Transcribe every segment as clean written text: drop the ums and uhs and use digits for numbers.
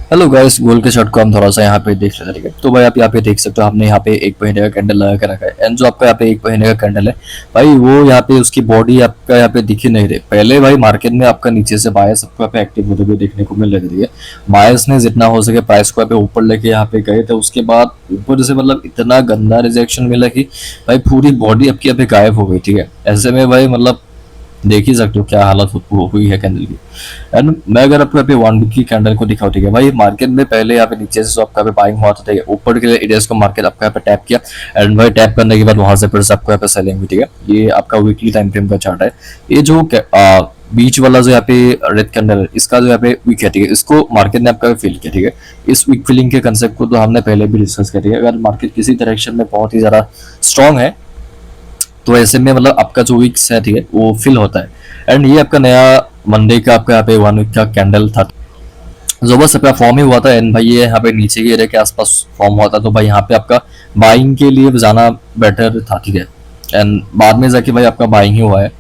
Hello guys, गोल के shot को हम थोड़ा सा यहाँ पे देख लेते हैं। ठीक है, तो भाई आप यहाँ पे देख सकते हो, हमने यहाँ पे 1 महीने का कैंडल लगा के रखा है। एंड जो आपका यहाँ पे 1 महीने का कैंडल है भाई, वो यहाँ पे उसकी बॉडी आपका यहाँ पे दिख ही नहीं रही। पहले भाई मार्केट में आपका नीचे से बायर्स आपको यहाँ पे एक्टिव होते हुए देखने को मिल रही है। बायर्स ने जितना हो सके प्राइस को यहाँ पे ऊपर लेके यहाँ पे गए थे, उसके बाद ऊपर से मतलब इतना गंदा रिजेक्शन मिला कि भाई पूरी बॉडी आपकी यहाँ पे गायब हो गई। ठीक है, ऐसे में भाई मतलब देख ही सकते हो क्या हालत हुई है कैंडल की। एंड मैं अगर आपको यहाँ पे 1 वीक की कैंडल को दिखाऊं, ठीक है भाई, मार्केट में पहले यहाँ पे नीचे से जो आपका बाइंग हुआ था, ठीक है, ऊपर के एरियाज को मार्केट आपका यहाँ पे टैप किया। एंड भाई टैप करने के बाद वहां से फिर से आपको यहाँ पे सेलिंग हुई। ठीक है, ये आपका वीकली टाइम फ्रेम का चार्ट है। ये जो बीच वाला जो यहाँ पे रेड कैंडल है, इसका जो यहाँ पे वीक है, ठीक है, इसको मार्केट ने आपका फिल किया। ठीक है, इस वीक फिलिंग के कंसेप्ट को तो हमने पहले भी डिस्कस किया। ठीक है, अगर मार्केट किसी डायरेक्शन में बहुत ही ज्यादा स्ट्रांग है तो ऐसे में मतलब आपका जो वीक्स है, ठीक है, वो फिल होता है। एंड ये आपका नया मंडे का आपका यहाँ पे 1 वीक का कैंडल था, जो बस आपका फॉर्म ही हुआ था। एंड भाई ये यहाँ पे नीचे के एरिया के आसपास फॉर्म हुआ था, तो भाई यहाँ पे आपका बाइंग के लिए जाना बेटर था। ठीक है, एंड बाद में जाके भाई आपका बाइंग ही हुआ है।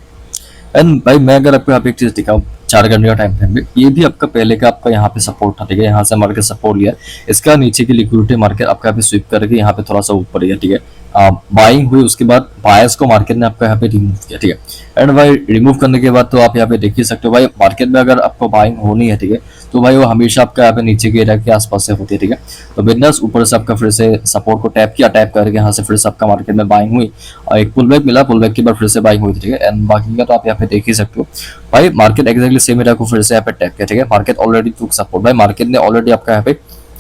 एंड भाई मैं अगर आपको यहाँ पे एक चीज दिखाऊं, 4 घंटे का टाइम फ्रेम में, ये भी आपका पहले का आपका यहाँ पे सपोर्ट था। ठीक है, यहाँ से मार्केट सपोर्ट लिया, इसका नीचे की लिक्विडिटी मार्केट आपका यहाँ पे स्वीप करके यहाँ पे थोड़ा सा ऊपर गया। ठीक है, बाइंग हुई, उसके बाद बायर्स को मार्केट ने आपका यहाँ पे रिमूव किया। ठीक है, एंड भाई रिमूव करने के बाद तो आप यहाँ पे देख ही सकते हो भाई, मार्केट में अगर आपको बाइंग होनी है, ठीक है, तो भाई वो हमेशा आपका यहाँ पे नीचे के एरिया के आसपास से होती है। ठीक है, तो बिजनेस ऊपर से आपका फिर से सपोर्ट को टैप किया, टैप करके यहाँ से फिर से आपका मार्केट में बाइंग हुई और एक पुल बैक मिला, पुल बैक के बाद फिर से बाइंग हुई थी। ठीक है, एंड बाकी का तो आप यहाँ पे देख ही सकते हो भाई, मार्केट एक्जैक्टली सेम एरिया को फिर से यहाँ पे टैप किया। ठीक है, मार्केट ऑलरेडी टुक सपोर्ट, भाई मार्केट ने ऑलरेडी आपका यहाँ पे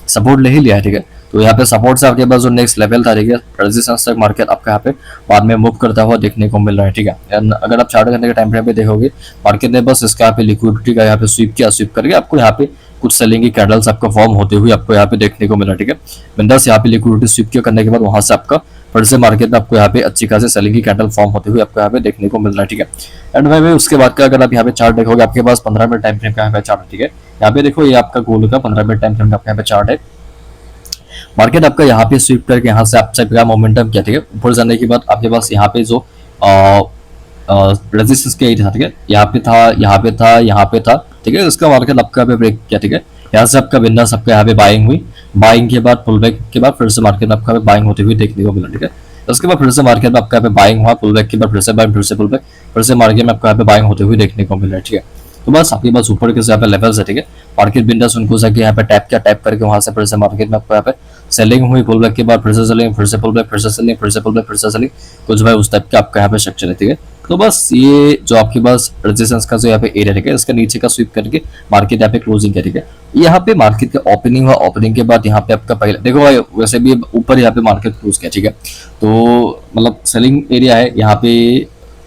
सपोर्ट ले ही लिया है। ठीक है, तो यहाँ पे सपोर्ट से आपके पास जो नेक्स्ट लेवल था, ठीक है, रेजिस्टेंस तक मार्केट आपका यहाँ पे बाद में मूव करता हुआ देखने को मिल रहा है। ठीक है, एंड अगर आप 4 घंटे के टाइम फ्रेम पे देखोगे, मार्केट ने बस इसका यहाँ पे लिक्विडिटी का यहाँ पे स्वीप किया, स्वीप करके आपको यहाँ पे कुछ सेलिंग की कैंडल्स आपको फॉर्म होते हुए आपको यहाँ पे देखने को मिला। ठीक है, बिंदास यहाँ पे लिक्विडिटी स्वीप किया करने के बाद वहां से आपका फिर से मार्केट में आपको यहाँ पे अच्छी खासी सेलिंग की कैंडल फॉर्म होते हुए आपको यहाँ पे देखने को मिल रहा है। ठीक है, एंड भाई उसके बाद का अगर आप यहाँ पे चार्ट देखोगे, आपके पास 15 मिनट टाइम फ्रेम का यहाँ पे चार्ट है। ठीक है, यहाँ पे देखो, ये आपका गोल का 15 मिनट टाइम फ्रेम का यहाँ पे चार्ट है। मार्केट आपका यहाँ पे स्वीप करके यहाँ से आपका मोमेंटम किया। ठीक है, ऊपर जाने के बाद आपके पास यहाँ पे जो रेजिस्टेंस के एरिया था, ठीक है, यहाँ पे था, यहाँ पे था, यहाँ पे था। ठीक है, इसका मार्केट आपका यहाँ पे ब्रेक किया। ठीक है, यहाँ से आपका बिंदास आपका यहाँ पे बाइंग हुई, बाइंग के बाद पुल बैक के बाद फिर से मार्केट आपका बाइंग होते हुए देखने को मिला। ठीक है, उसके बाद फिर से मार्केट में आपका यहाँ पे बाइंग हुआ, पुल बैक के बाद फिर से बाइंग, फिर से पुल बैक, फिर से मार्केट में आपका यहाँ पे बाइंग होते हुए देखने को मिल रहा है। ठीक है, तो बस आपके पास ऊपर के यहाँ पे लेवल्स है। ठीक है, मार्केट बिंदास उनको जाके यहाँ पे टैप किया, टैप करके वहां से फिर से मार्केट में आपको यहाँ पे सेलिंग हुई, पुल बैक के बाद फिर से सेलिंग, फिर से पुल बैक, फिर से सेलिंग, फिर से पुल बैक, फिर से सेलिंग, कुछ भाई उस टाइप का आपका यहाँ पे स्ट्रक्चर है। ठीक है, तो बस ये जो आपके पास रेजिस्टेंस का जो यहाँ पे एरिया, ठीक है, इसका नीचे का स्वीप करके मार्केट यहाँ पे क्लोजिंग है। ठीक है, यहाँ पे मार्केट का ओपनिंग हुआ, ओपनिंग के बाद यहाँ पे आपका पहले देखो भाई, वैसे भी ऊपर यहाँ पे मार्केट क्लोज किया। ठीक है, तो मतलब सेलिंग एरिया है यहाँ पे,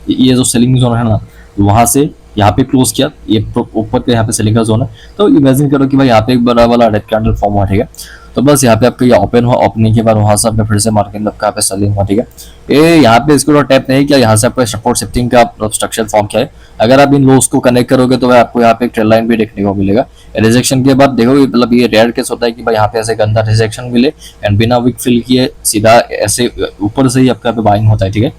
ये जो सेलिंग जोन है ना, वहां से यहाँ पे क्लोज किया, ये ऊपर के यहाँ पे सेलिंग का जोन है। तो इमेजिन करो कि भाई यहाँ पे एक बड़ा वाला रेड कैंडल फॉर्म हुआ। ठीक है, तो बस यहाँ पे आपका ये ओपन हुआ, ओपनिंग के बाद वहां से आपका फिर से मार्केट में आपका यहाँ पे सेलिंग हुआ। ठीक है, ये यहाँ पे इसको टैप नहीं किया, यहाँ से आपका सपोर्ट शिफ्टिंग का स्ट्रक्चर फॉर्म किया है। अगर आप इन लोस को कनेक्ट करोगे तो आपको यहाँ पे एक ट्रेल लाइन भी देखने को मिलेगा। रिजेक्शन के बाद देखो, मतलब ये रेयर केस होता है कि भाई यहाँ पे ऐसे गंदा रिजेक्शन मिले एंड बिना विक फिल किए सीधा ऐसे ऊपर से ही आपका यहाँ पे बाइंग होता है। ठीक है,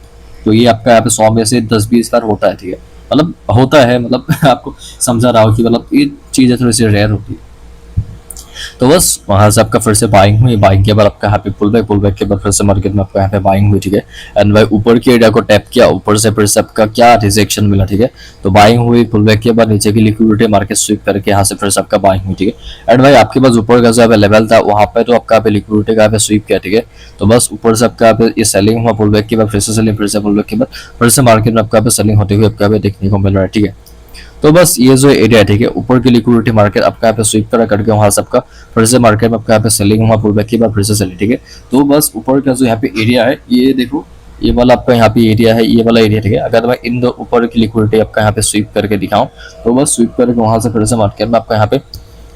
तो ये आपका यहाँ पे 100 में से 10-20 बार होता है। ठीक है, मतलब होता है, मतलब आपको समझा रहा हो कि मतलब ये चीजें थोड़ी सी रेयर होती है। तो बस वहां से आपका फिर से बाइंग हुई, बाइंग के बाद आपका यहाँ पे पुल बैक, पुल बैक के बाद फिर से मार्केट में आपका यहाँ पे बाइंग हुई। ठीक है, एंड भाई ऊपर के एरिया को टैप किया, ऊपर से फिर से आपका क्या रिजेक्शन मिला। ठीक है, तो बाइंग हुई, पुल बैक के बाद नीचे की लिक्विडिटी मार्केट स्वीप करके यहाँ से फिर से आपका बाइंग हुई। ठीक है, एंड भाई आपके पास ऊपर का जो लेवल था वहां पे तो आपका लिक्विडिटी का स्वीप किया। ठीक है, तो बस ऊपर से आपका ये सेलिंग हुआ, पुल बैक के बाद फिर से सेलिंग, फिर से पुल बैक के बाद फिर से मार्केट में आपका सेलिंग होते हुए आपका देखने को मिल रहा है। ठीक है, तो बस ये जो एरिया है, ठीक है, ऊपर की लिक्विडिटी मार्केट आपका यहाँ पे स्वीप करा करके वहां से आपका फिर से मार्केट में आपका यहाँ पे सेलिंग हुआ, पुल बैक के बाद फिर से सेलिंग। ठीक है, तो बस ऊपर का जो यहाँ पे एरिया है, ये देखो, ये वाला आपका यहाँ पे एरिया है, ये वाला एरिया। ठीक है, अगर मैं इन दो ऊपर की लिक्विडिटी आपका यहाँ पे स्वीप करके दिखाऊं, तो बस स्वीप करके वहां से फिर से मार्केट में आपका यहाँ पे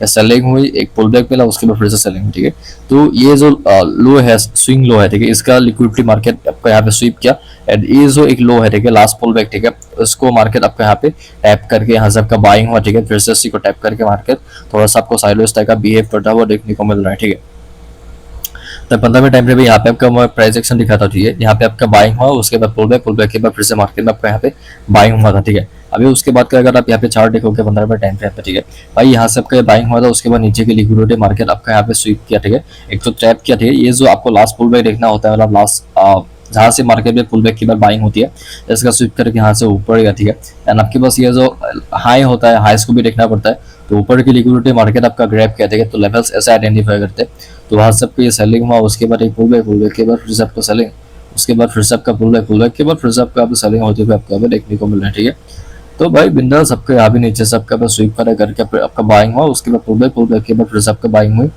सेलिंग हुई, एक पुल बैक मिला, उसके बाद फिर से सेलिंग हुई। ठीक है, तो ये जो लो है, स्विंग लो है, ठीक है, इसका लिक्विडिटी मार्केट आपका यहाँ पे स्वीप किया। एंड ये जो एक लो है, ठीक है, लास्ट पुल बैक, ठीक है, उसको मार्केट आपका यहाँ पे टैप करके यहाँ से आपका बाइंग हुआ। ठीक है, फिर से इसी को टैप करके मार्केट थोड़ा सा आपको साइडवेज टाइप का बिहेव करता हुआ देखने को मिल रहा है। ठीक है, तो 15वें टाइम फ्रेम पे यहाँ पे आपका मैं प्राइस एक्शन दिखा था, ठीक है। यहाँ पे आपका बाइंग हुआ, उसके बाद पुल बैक के बाद फिर से मार्केट में आपका यहाँ पे बाइंग हुआ था, ठीक है। अभी उसके बाद का अगर आप यहाँ पे चार्ट देखोगे 15वें टाइम फ्रेम पे, ठीक है भाई, यहाँ से आपका बाइंग हुआ था, उसके बाद नीचे की लिक्विडिटी मार्केट आपका यहाँ पे स्वीप किया, ठीक है। एक तो ट्रैप किया, ठीक है। ये जो आपको लास्ट पुल बैक देखना होता है, मतलब लास्ट जहाँ से मार्केट में पुल बैक की बार बाइंग होती है, इसका स्वीप करके यहाँ से ऊपर गया, ठीक है। एंड आपके पास ये जो हाई होता है, हाईस को भी देखना पड़ता है। तो ऊपर की लिक्विडिटी मार्केट आपका ग्रैब कहते हैं, तो लेवल्स ऐसे आइडेंटिफाई करते हैं। तो वहाँ से आपको ये सेलिंग हुआ, उसके बाद एक पुल बैक के बाद फिर से आपको सेलिंग, उसके बाद फिर से आपका पुल बैक के बाद फिर से आपका सेलिंग होते हुए आपको यहाँ पे देखने को मिल रहा है, ठीक है। तो भाई बिंदास सबके यहाँ भी नीचे से आपका स्वीप करा करके आपका बाइंग हुआ, उसके बाद पुल बैक के बाद फिर से आपका बाइंग हुई,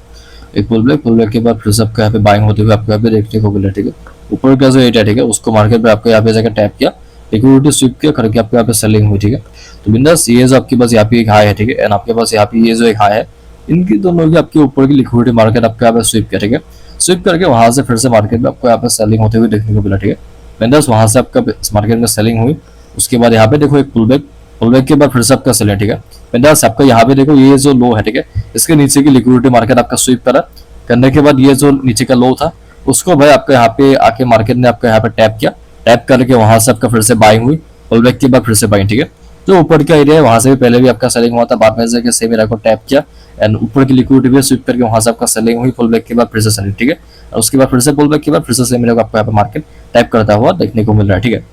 एक पुल बैक के बाद फिर से आपका यहाँ पे बाइंग होते हुए आपको यहाँ पे देखने को मिला, ठीक है। ऊपर का जो एरिया, ठीक है, उसको मार्केट पे आपको यहाँ पे जाकर टैप किया, लिक्विडिटी स्वीप किया करके आपको यहाँ पे सेलिंग हुई, ठीक है। तो बिंदास ये जो आपके पास यहाँ पे एक हाई है, ठीक है, एंड आपके पास यहाँ पे ये जो एक हाई है, इनकी दोनों की आपके ऊपर की लिक्विडिटी मार्केट आपको यहाँ पे स्वीप किया, ठीक है। स्वीप करके वहां से फिर से मार्केट में आपको यहाँ पे सेलिंग होते हुए देखने को मिला, ठीक है। बिंदास वहां से आपका मार्केट में सेलिंग हुई, उसके बाद यहाँ पे देखो एक पुल बैक के बाद फिर से आपका सेलिंग, ठीक है। बिंदास आपका यहाँ पे देखो ये जो लो है, ठीक है, इसके नीचे की लिक्विडिटी मार्केट आपका स्वीप करा, करने के बाद ये जो नीचे का लो था उसको भाई आपका यहाँ पे आके मार्केट ने आपका यहाँ पे टैप किया, टैप करके वहां से आपका फिर से बाइंग हुई, पुल बैक के बाद फिर से बाइंग, ठीक है। जो ऊपर का एरिया है वहां से भी पहले भी आपका सेलिंग हुआ था, बाद में से सेम एरिया को टैप किया एंड ऊपर की लिक्विडिटी भी स्वीप करके वहां से आपका सेलिंग हुई, पुल बैक के बाद फिर से सेलिंग, ठीक है। और उसके बाद फिर से पुल बैक के बाद फिर से सेम एरिया को आपको यहाँ पे मार्केट टैप करता हुआ देखने को मिल रहा है, ठीक है।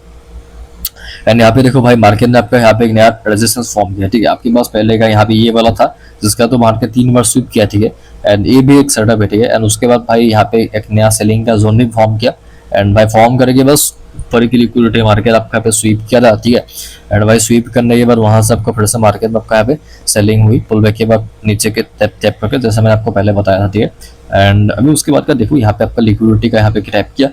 एंड यहाँ पे देखो भाई मार्केट ने आपका यहाँ पे एक नया रेजिस्टेंस फॉर्म किया, ठीक है। आपके पास पहले का यहाँ पे ये वाला था जिसका तो मार्केट 3 बार स्वीप किया, ठीक है। एंड ये भी एक सेटअप है, ठीक है। एंड उसके बाद भाई यहाँ पे एक नया सेलिंग का जोन भी फॉर्म किया, एंड भाई फॉर्म करके बस ऊपर की लिक्विडिटी मार्केट आपका पे स्वीप किया था, ठीक है। एंड भाई स्वीप करने के बाद वहां से आपको फिर से मार्केट में आपका यहाँ पे सेलिंग हुई, पुल बैक के बाद नीचे के टैप करके, जैसे मैंने आपको पहले बताया था, ठीक है। एंड अभी उसके बाद का देखो यहाँ पे आपका लिक्विडिटी का यहाँ पे टैप किया,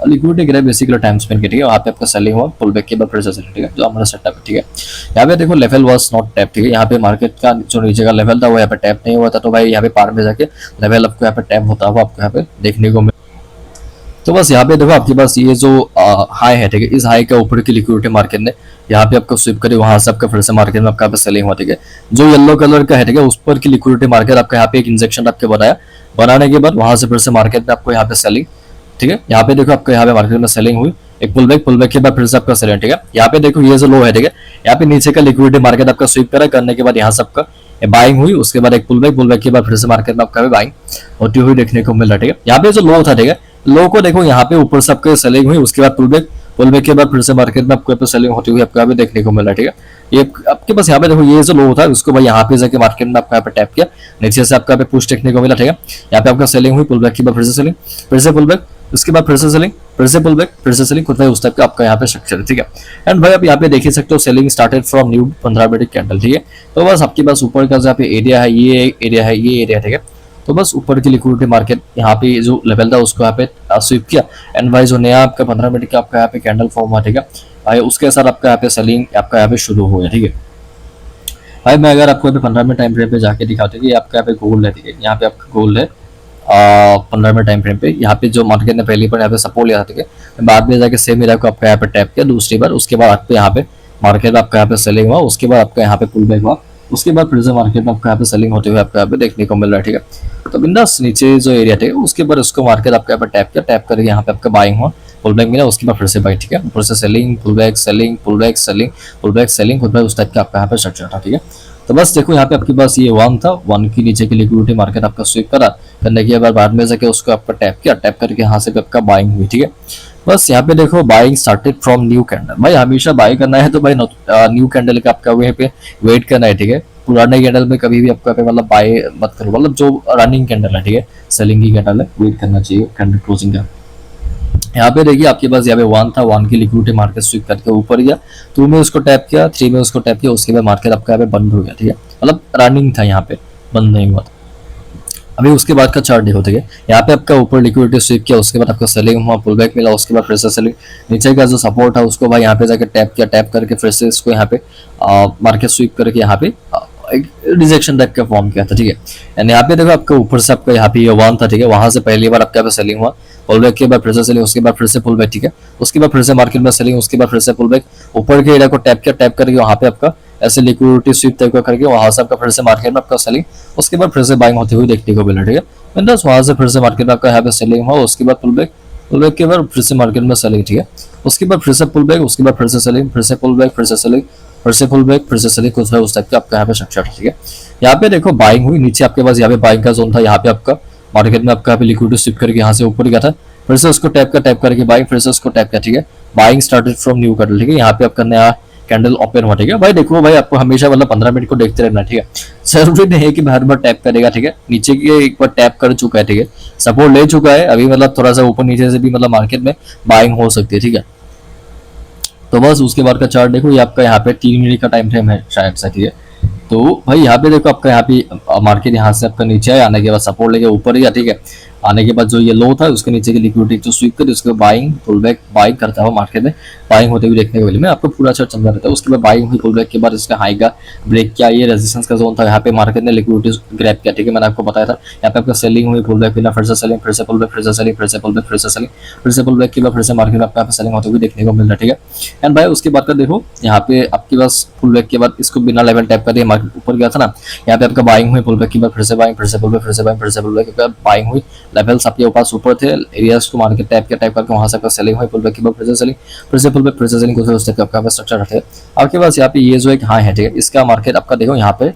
लिक्विडिटी गिरा बेसिकली टाइम स्पेंड के, ठीक है। वहाँ पे आपका सेलिंग हुआ, पुल बैक के बाद फिर से सेलिंग, ठीक है, जो हमारा सेटअप है, ठीक है। यहाँ पे देखो लेवल वाज नॉट टैप, ठीक है। यहाँ पे मार्केट का जो नीचे का लेवल था वो यहाँ पे टैप नहीं हुआ था, तो भाई यहाँ पे पार में जाके लेवल आपको यहाँ पे टैप होता हुआ आपको यहाँ पे देखने को मिला। तो बस यहाँ पे देखो आपके पास ये जो हाई है, ठीक है, इस हाई के ऊपर की लिक्विडिटी मार्केट ने यहाँ पे आपको स्विप करी, वहां से आपका फिर से मार्केट में आपका यहाँ पे सेलिंग हुआ, ठीक है। जो येलो कलर का है, ठीक है, उस पर की लिक्विडिटी मार्केट आपका यहाँ पे एक इंजेक्शन आपके बनाने के बाद वहां से फिर से मार्केट में आपको यहाँ पे सेलिंग, ठीक है। यहाँ पे देखो आपको यहाँ पे मार्केट में सेलिंग हुई, एक पुल बैक के बाद फिर से आपका सेलिंग, ठीक है। यहाँ पे देखो ये जो लो है, ठीक है, यहाँ पे नीचे का लिक्विडिटी मार्केट आपका स्वीप करा, करने के बाद यहाँ से आपका बाइंग हुई, उसके बाद एक पुल बैक के बाद फिर से मार्केट में आपका बाइंग होती हुई देखने को मिल रहा है, ठीक है। यहाँ पे जो लो था, ठीक है, लो को देखो यहाँ पे ऊपर से आपके सेलिंग हुई, उसके बाद पुल बैक के बाद फिर से मार्केट में आपको सेलिंग होती हुई आपको यहाँ पे देखने को मिल रहा है, ठीक है। ये आपके पास यहाँ पे देखो ये जो लो था उसको भाई यहाँ पे जाके मार्केट में आपका यहाँ पे टैप किया, नीचे से आपका यहाँ पे पुश देखने को मिला, ठीक है। यहाँ पे आपका सेलिंग हुई, पुल बैक के बाद फिर से सेलिंग, फिर से पुल बैक, उसके बाद फिर से सेलिंग, फिर से पुल बैक, फिर से सेलिंग, खुद भाई उस टाइप का आपका यहाँ पे स्ट्रक्चर है, ठीक है। एंड भाई आप यहाँ पे देख ही सकते हो selling started from new 15 minute candle, ठीक है। तो बस आपके पास ऊपर का जो यहाँ पे एरिया है, ये एरिया है, ये एरिया, ठीक है। तो बस ऊपर की लिक्विडिटी मार्केट यहाँ पे जो लेवल था उसको यहाँ पे स्वीप किया, एंड भाई जो नया आपका 15 मिनट का आपका यहाँ पे कैंडल फॉर्म हुआ, ठीक है भाई, उसके साथ आपका यहाँ पे सेलिंग आपका यहाँ पे शुरू हो गया, ठीक है भाई। मैं अगर आपको 15 मिनट टाइम फ्रेम पे जाके दिखाते कि आपका यहाँ पे गोल्ड है, ठीक है, यहाँ पे आपका गोल्ड है 15 मिनट टाइम फ्रेम पे, यहाँ पे जो मार्केट ने पहली बार यहाँ पे सपोर्ट लिया था, ठीक है, बाद में जाके सेम एरिया को आपका यहाँ पे टैप किया दूसरी बार, उसके बाद आपको यहाँ पे मार्केट आपका यहाँ पे सेलिंग हुआ, उसके बाद आपका यहाँ पे पुल बैक हुआ, उसके बाद फिर से मार्केट में आपका यहाँ पे सेलिंग होते हुए आपको यहाँ पे देखने को मिल रहा है, ठीक है। तो बिंदास नीचे जो एरिया थे उसके बाद उसको मार्केट आपका यहाँ पे टैप किया, टैप करके यहाँ पे आपका बाइंग हुआ, पुल बैक मिला, उसके बाद फिर से बाइंग, ठीक है। ऊपर से selling, pull back, selling, pull back, selling, pull back, selling, खुद उस टाइप का आपका यहाँ पे स्ट्रक्चर था, ठीक है। तो बस देखो यहाँ पे आपके पास ये 1 था, 1 की नीचे की लिक्विडिटी मार्केट आपका स्वीप करा, करने के बाद में जाके उसको आपका टैप किया, टैप करके यहाँ से आपका बाइंग हुई, ठीक है। बस यहाँ पे देखो buying started from new candle, भाई हमेशा बाय करना है तो भाई न्यू कैंडल का आपका वहीं पे वेट करना है, ठीक है। पुराने कैंडल में कभी भी आपका मतलब बाय मत करो, मतलब जो रनिंग कैंडल है, ठीक है, सेलिंग की कैंडल है, वेट करना चाहिए कैंडल क्लोजिंग का। यहाँ पे देखिए आपके पास यहाँ पे 1 था, 1 की लिक्विडिटी मार्केट स्वीप करके ऊपर गया, 2 में उसको टैप किया, 3 में उसको टैप किया, उसके बाद मार्केट आपका यहाँ पे बंद हो गया, ठीक है, मतलब रनिंग था, यहाँ पे बंद नहीं हुआ था। अभी उसके बाद का चार्ट देखो, ठीक है, यहाँ पे आपका ऊपर लिक्विडिटी स्वीप किया, उसके बाद आपका सेलिंग हुआ, पुल बैक मिला, उसके बाद फिर से सेलिंग, नीचे का जो सपोर्ट है उसको भाई यहाँ पे जाके टैप किया, टैप करके फिर से इसको यहाँ पे मार्केट स्वीप करके यहाँ पे एक रिजेक्शन टाइप का फॉर्म किया था, ठीक है। एंड यहाँ पे देखो आपका ऊपर से आपका यहाँ पे ये 1 था, ठीक है, वहां से पहली बार आपका यहाँ पे सेलिंग हुआ, पुल बैक के बाद फिर से सेलिंग, उसके बाद फिर से पुल बैक, ठीक है, उसके बाद फिर से मार्केट में सेलिंग, उसके बाद फिर से पुल बैक, ऊपर के एरिया को टैप किया, टैप करके वहां पे आपका ऐसे लिक्विडिटी स्वीप टाइप का करके वहां से आपका फिर से मार्केट में आपका सेलिंग, उसके बाद फिर से बाइंग होते हुए देखने को मिला, ठीक है। बिंदास वहां से फिर से मार्केट में आपका यहाँ पे सेलिंग हुआ, उसके बाद पुल बैक के बाद फिर से मार्केट में सेलिंग, ठीक है। उसके बाद फिर से पुल बैक, उसके बाद फिर से सेलिंग, फिर से पुल बैक, फिर से सेलिंग, फिर से पुल बैक, फिर से सेलिंग, कुछ है उस टाइप का आपका यहाँ पे स्ट्रक्चर, ठीक है। यहाँ पे देखो बाइंग हुई, नीचे आपके पास यहाँ पे बाइंग का जोन था, यहाँ पे आपका मार्केट में आपका यहाँ पे लिक्विडिटी स्विप करके यहाँ से ऊपर गया था, फिर से उसको टैप करके बाइंग, फिर से उसको टैप किया, ठीक है। Buying started from new candle, ठीक है। यहाँ पे आपका नया कैंडल ओपन हुआ, ठीक है भाई। देखो भाई आपको हमेशा मतलब 15 मिनट को देखते रहना, ठीक है। जरूरी नहीं है कि हर बार टैप करेगा, ठीक है। नीचे की एक बार टैप कर चुका है, ठीक है, सपोर्ट ले चुका है, अभी मतलब थोड़ा सा ऊपर नीचे से भी मतलब मार्केट में बाइंग हो सकती है, ठीक है। तो बस उसके बाद का चार्ट देखो, ये आपका यहाँ पे 3 मिनट का टाइम फ्रेम है शायद से, ठीक है। तो भाई यहाँ पे देखो आपका यहाँ पे मार्केट यहाँ से आपका नीचे है, आने के बाद सपोर्ट लेके ऊपर ही, ठीक है। आने के बाद जो ये लो था उसके नीचे की लिक्विडिटी जो स्वीप कर उसके बाइंग पुल बैक बाइंग करता हुआ मार्केट में बाइंग होते हुए देखने को मिले। मैं आपको पूरा चार्ट समझा रहता है। उसके बाद बाइंग हुई पुल बैक के बाद इसका हाई का ब्रेक किया, ये रेजिस्टेंस का जोन था, यहाँ पे मार्केट ने लिक्विडिटी ग्रैब किया, ठीक है। मैंने आपको बताया था यहाँ पे आपका सेलिंग हुई, पुल बैक मिला, फिर से सेलिंग, फिर से पुल बैक, फिर से सेलिंग, फिर से पुल बैक, फिर से सेलिंग, फिर से पुल बैक के बाद फिर से मार्केट में आपका सेलिंग होते हुए देखने को मिल रहा है, ठीक है। एंड भाई उसके बाद का देखो यहाँ पे आपके पास पुल बैक के बाद इसको बिना लेवल टैप कर दिया मार्केट ऊपर गया था ना, यहाँ पे आपका बाइंग हुई, पुल बैक के बाद फिर से बाइंग, फिर से पुल बैक, फिर से बाइंग, फिर से पुल बैक के बाद बाइंग हुई, लेवल्स आपके पास ऊपर थे, एरियाज को मार के टैप करके वहां से आपका सेलिंग हुई, पुल बैक के बाद फिर से सेलिंग, फिर से पुल बैक, फिर से सेलिंग, कुछ उस टाइप का आपका स्ट्रक्चर रखे। आपके पास यहाँ पे ये जो एक हाई है, ठीक है, इसका मार्केट आपका देखो यहाँ पे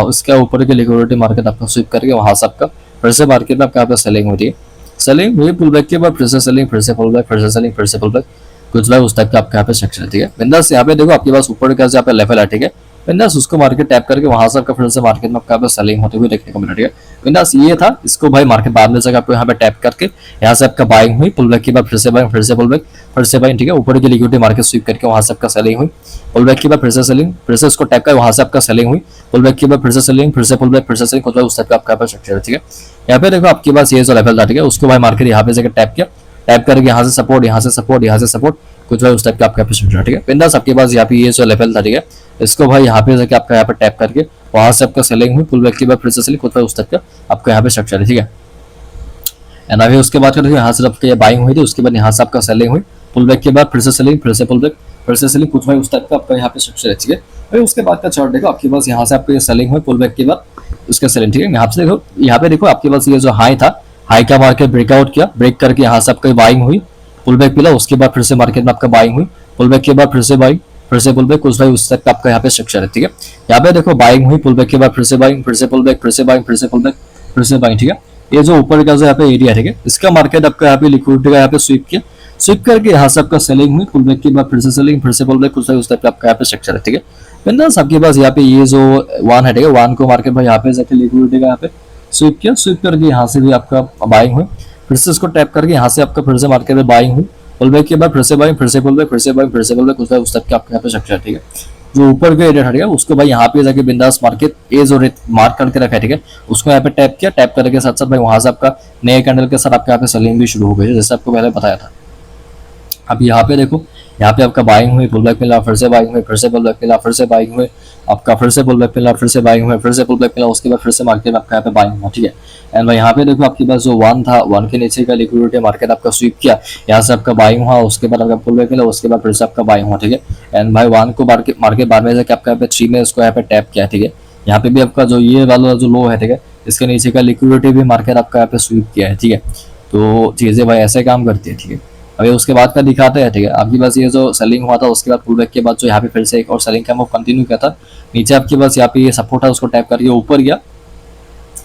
इसका ऊपर के लिक्विडिटी मार्केट आपका स्वीप करके वहां से आपका फिर से मार्केट में आपका यहाँ पे सेलिंग होती है, सेलिंग हुई, पुल बैक के बाद फिर से सेलिंग, फिर से पुल बैक, फिर से सेलिंग, फिर से पुल बैक, कुछ भाई उस टाइप का आपका यहाँ पे स्ट्रक्चर है, ठीक है। बिंदास यहाँ पे देखो आपके पास ऊपर का जो यहाँ पे लेवल है, ठीक है, बिंदास उसको मार्केट टैप करके वहां से आपका फिर से मार्केट में आपका सेलिंग होते हुए देखने को मिला, ठीक है। बिंदास ये था, इसको भाई मार्केट बाद में जगह आपको यहाँ पे टैप करके यहाँ से आपका बाइंग हुई, पुल बैक के बाद फिर से बाइंग, फिर से पुल बैक, फिर से बाइंग, ठीक है। ऊपर की लिक्विडिटी मार्केट स्वीप करके वहां से आपका सेलिंग हुई, पुल बैक के बाद फिर से सेलिंग, फिर से उसको टैप कर वहां से आपका सेलिंग हुई, पुल बैक के बाद फिर से सेलिंग, फिर से पुल बैक, फिर से सेलिंग, कुछ उस टाइप का आपका स्ट्रक्चर है, ठीक है। यहाँ पे देखो आपके पास ये जो लेवल था, ठीक है, उसको भाई मार्केट यहाँ पे जगह टैप किया, टैप करके यहाँ से सपोर्ट, यहाँ से सपोर्ट, यहाँ से सपोर्ट, कुछ भाई उस टाइप का आपका स्ट्रक्चर है, ठीक है। बिंदास आपके पास यहाँ पे ये जो लेवल था, ठीक है, इसको भाई यहाँ पे जाके आपका यहाँ पे टैप करके वहां से आपका सेलिंग हुई, पुल बैक के बाद फिर से सेलिंग, कुछ भाई उस टाइप का आपका यहाँ पे स्ट्रक्चर है, ठीक है। एंड अभी उसके बाद देखो यहाँ से आपका ये बाइंग हुई थी, उसके बाद यहाँ से आपका सेलिंग हुई, पुल बैक के बाद फिर से सेलिंग, फिर से पुल बैक, फिर से सेलिंग, कुछ भाई उस टाइप का आपका यहाँ पे स्ट्रक्चर है, ठीक है। भाई उसके बाद का चार्ट देखो आपके पास यहाँ से आपको ये सेलिंग हुई, पुल बैक के बाद उसका सेलिंग, ठीक है। यहाँ से देखो यहाँ पे देखो आपके पास ये जो हाई था, हाई का मार्केट ब्रेकआउट किया, ब्रेक करके यहाँ से आपका बाइंग हुई, पुल बैक मिला, उसके बाद फिर से मार्केट में आपका बाइंग हुई, पुल बैक के बाद फिर से बाइंग, फिर से पुल बैक, कुछ भाई उस तक का आपका यहाँ पे स्ट्रक्चर है, ठीक है। यहाँ पे देखो बाइंग हुई, पुल बैक के बाद फिर से बाइंग, फिर से पुल बैक, फिर से बाइंग, फिर से पुल बैक, फिर से बाइंग, ठीक है। ये जो ऊपर का जो यहाँ पे एरिया, ठीक है, इसका मार्केट आपका यहाँ पे लिक्विडिटी का यहाँ पे स्वीप किया, स्वीप करके यहाँ से आपका सेलिंग हुई, पुल बैक के बाद फिर से सेलिंग, फिर से पुल बैक, कुछ भाई उस तक का आपका यहाँ पे स्ट्रक्चर है, ठीक है। बिंदास आपके पास यहाँ पे ये जो वन है, ठीक है, वन को मार्केट भाई यहाँ पे जाके लिक्विडिटी का यहाँ पे स्वीप किया, स्वीप करके यहाँ से भी आपका बाइंग हुई, फिर से इसको टैप करके यहाँ से आपका फिर से मार्केट में बाइंग हुई, पुल बैक के बाद फिर से बाइंग, फिर से पुल बैक, फिर से बाइंग, फिर से पुल बैक, उस टाइप का आपके यहाँ पे स्ट्रक्चर, ठीक है। जो ऊपर का एरिया है उसको भाई यहाँ पे जाके बिंदास मार्केट ए जो रेट मार्क करके रखा है, ठीक है, उसको यहाँ पे टैप किया, टैप करने के साथ साथ भाई वहां से आपका नए कैंडल के साथ आपके यहाँ पे सेलिंग भी शुरू हो गई, जैसे आपको पहले बताया था। अब यहाँ पे देखो, यहाँ पे आपका बाइंग हुई, पुल बैक मिला, फिर से बाइंग हुई, फिर से पुल बैक मिला, फिर से बाइंग हुई, आपका फिर से पुल बैक मिला, फिर से बाइंग हुई, फिर से पुल बैक मिला, उसके बाद फिर से मार्केट में आपका यहाँ पे बाइंग हुआ, ठीक है। एंड भाई यहाँ पे देखो आपके पास जो वन था, वन के नीचे का लिक्विडिटी मार्केट आपका स्वीप किया, यहाँ से आपका बाइंग हुआ, उसके बाद आपका पुल बैक मिला, उसके बाद फिर से आपका बाइंग हुआ, ठीक है। एंड भाई वन को मार्केट बाद में जाके आपका यहाँ पे 3 में उसको यहाँ पे टैप किया, ठीक है। यहाँ पे भी आपका जो ये वाला जो लो है, ठीक है, इसके नीचे का लिक्विडिटी भी मार्केट आपका यहाँ पे स्वीप किया है, ठीक है। तो चीजें भाई ऐसे काम करती है, ठीक है। अभी उसके बाद का दिखाते हैं, ठीक है। आपके पास ये जो सेलिंग हुआ था, उसके बाद पुल बैक के बाद जो यहाँ पे फिर से एक और सेलिंग का मूव कंटिन्यू किया था, नीचे आपके पास यहाँ पे ये सपोर्ट है, उसको टैप करके ऊपर गया,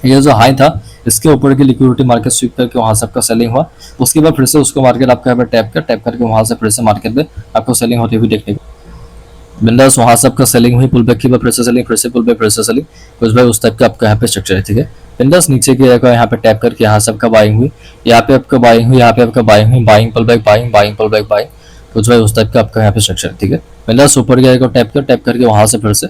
ये जो हाई था इसके ऊपर की लिक्विडिटी मार्केट स्वीप करके वहां से आपका सेलिंग हुआ, उसके बाद फिर से उसको मार्केट आपका यहाँ पे टैप करके वहां से फिर से मार्केट में आपको सेलिंग होती हुई देखने को बिंदास, वहां से आपका सेलिंग हुई, पुल बैक के बाद फिर से सेलिंग, फिर से पुल बैक, फिर से सेलिंग, कुछ भाई उस टाइप का आपका यहाँ पे स्ट्रक्चर है, ठीक है। बिंदास नीचे की जगह यहाँ पे टैप करके यहाँ से आपका बाइंग हुई, यहाँ पे आपका बाइंग हुई, यहाँ पे आपका बाइंग हुई, buying pull back, buying buying pull back, buying, कुछ भाई उस टाइप का आपका यहाँ पे स्ट्रक्चर है, ठीक है। बिंदास ऊपर की जगह टैप करके वहां से फिर से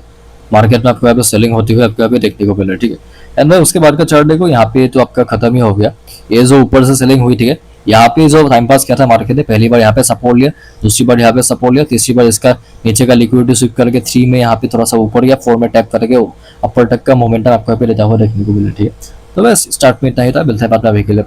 मार्केट में आपको यहाँ पे सेलिंग होती हुई आपको यहाँ पे देखने को मिल रहा है, ठीक है। एंड भाई उसके बाद का चार्ट देखो, यहाँ पे तो आपका खत्म ही हो गया, ये जो ऊपर से सेलिंग हुई, ठीक है। यहाँ पे जो टाइम पास किया था मार्केट ने, पहली बार यहाँ पे सपोर्ट लिया, दूसरी बार यहाँ पे सपोर्ट लिया, तीसरी बार इसका नीचे का लिक्विडिटी स्विप करके 3 में यहाँ पे थोड़ा सा ऊपर गया, 4 में टैप करके अपर तक का मोमेंटम आपको यहाँ पे लेता हुआ देखने को मिला, ठीक है। तो बस स्टार्ट में इतना ही था, मिलता है बाद में अभी के लिए।